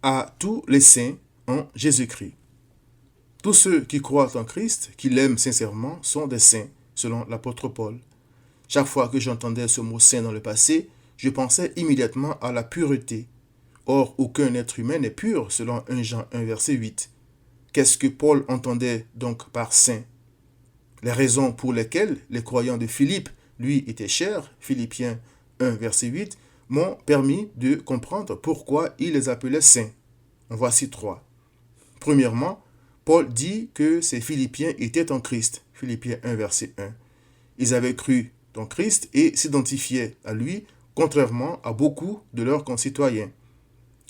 à tous les saints en Jésus-Christ. Tous ceux qui croient en Christ, qui l'aiment sincèrement, sont des saints, selon l'apôtre Paul. Chaque fois que j'entendais ce mot saint dans le passé, je pensais immédiatement à la pureté. Or, aucun être humain n'est pur, selon 1 Jean 1, verset 8. Qu'est-ce que Paul entendait donc par saint? Les raisons pour lesquelles les croyants de Philippe lui étaient chers, Philippiens 1, verset 8, m'ont permis de comprendre pourquoi il les appelait saints. En voici 3. Premièrement, Paul dit que ces Philippiens étaient en Christ, Philippiens 1, verset 1. Ils avaient cru en Christ et s'identifiaient à lui, contrairement à beaucoup de leurs concitoyens.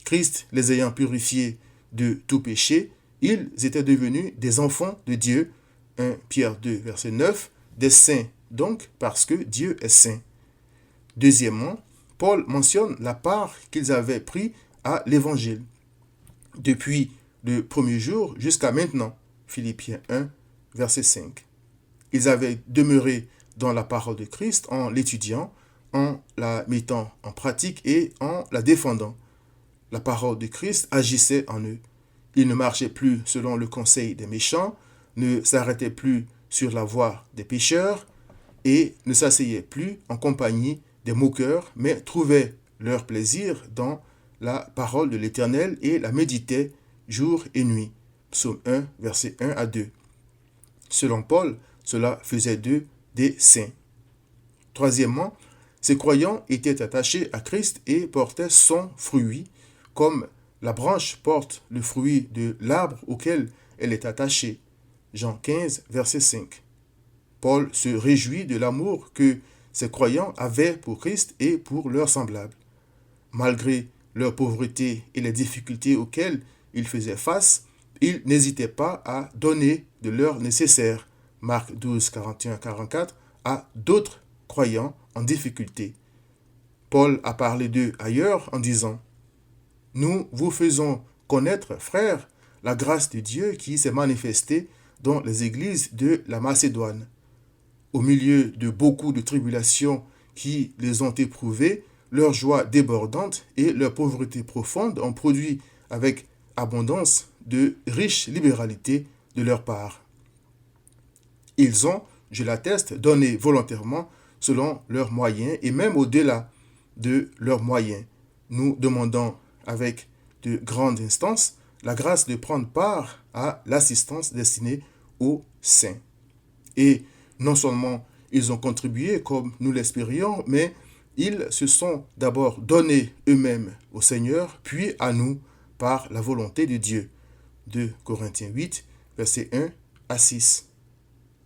Christ les ayant purifiés de tout péché, ils étaient devenus des enfants de Dieu, 1 Pierre 2, verset 9, des saints, donc parce que Dieu est saint. Deuxièmement, Paul mentionne la part qu'ils avaient pris à l'Évangile, depuis le premier jour jusqu'à maintenant, Philippiens 1, verset 5. Ils avaient demeuré dans la parole de Christ en l'étudiant, en la mettant en pratique et en la défendant. La parole de Christ agissait en eux. Ils ne marchaient plus selon le conseil des méchants, ne s'arrêtaient plus sur la voie des pécheurs et ne s'asseyaient plus en compagnie des moqueurs, mais trouvaient leur plaisir dans la parole de l'Éternel et la méditaient jour et nuit. Psaume 1, versets 1 à 2. Selon Paul, cela faisait d'eux des saints. Troisièmement, ces croyants étaient attachés à Christ et portaient son fruit, comme la branche porte le fruit de l'arbre auquel elle est attachée. Jean 15, verset 5. Paul se réjouit de l'amour que ces croyants avaient pour Christ et pour leurs semblables. Malgré leur pauvreté et les difficultés auxquelles ils faisaient face, ils n'hésitaient pas à donner de leur nécessaire, Marc 12, 41-44, à d'autres croyants en difficulté. Paul a parlé d'eux ailleurs en disant « Nous vous faisons connaître, frères, la grâce de Dieu qui s'est manifestée dans les églises de la Macédoine. Au milieu de beaucoup de tribulations qui les ont éprouvées, leur joie débordante et leur pauvreté profonde ont produit avec abondance de riches libéralités de leur part. Ils ont, je l'atteste, donné volontairement selon leurs moyens et même au-delà de leurs moyens. Nous demandons avec de grandes instances la grâce de prendre part à l'assistance destinée aux saints. Et non seulement ils ont contribué comme nous l'espérions, mais ils se sont d'abord donnés eux-mêmes au Seigneur, puis à nous par la volonté de Dieu. 2 Corinthiens 8, versets 1 à 6.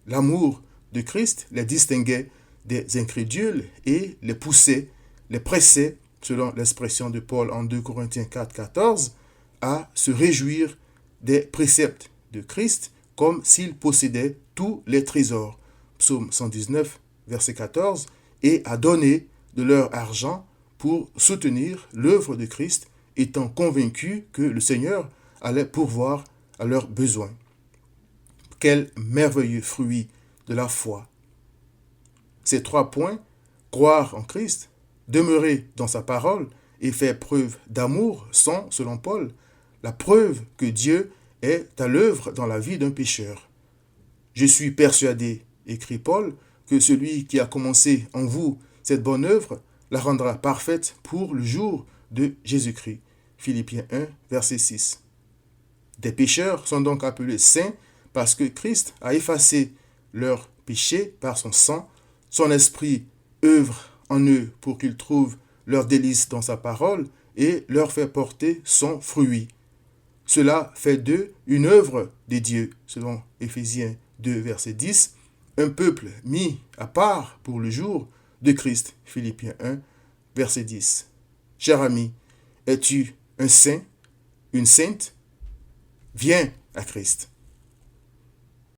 L'amour de Christ les distinguait des incrédules et les poussait, les pressait, selon l'expression de Paul en 2 Corinthiens 4, 14, à se réjouir des préceptes de Christ comme s'il possédait tous les trésors. Psaume 119, verset 14, et à donner de leur argent pour soutenir l'œuvre de Christ, étant convaincus que le Seigneur allait pourvoir à leurs besoins. Quel merveilleux fruit de la foi! Ces 3 points, croire en Christ, demeurer dans sa parole et faire preuve d'amour sont, selon Paul, la preuve que Dieu est à l'œuvre dans la vie d'un pécheur. Je suis persuadé, écrit Paul, que celui qui a commencé en vous cette bonne œuvre la rendra parfaite pour le jour de Jésus-Christ. Philippiens 1, verset 6. Des pécheurs sont donc appelés saints parce que Christ a effacé leurs péchés par son sang. Son esprit œuvre en eux pour qu'ils trouvent leur délice dans sa parole et leur fait porter son fruit. Cela fait d'eux une œuvre de Dieu, selon Éphésiens 2, verset 10, un peuple mis à part pour le jour de Christ, Philippiens 1, verset 10. Cher ami, es-tu un saint, une sainte? Viens à Christ.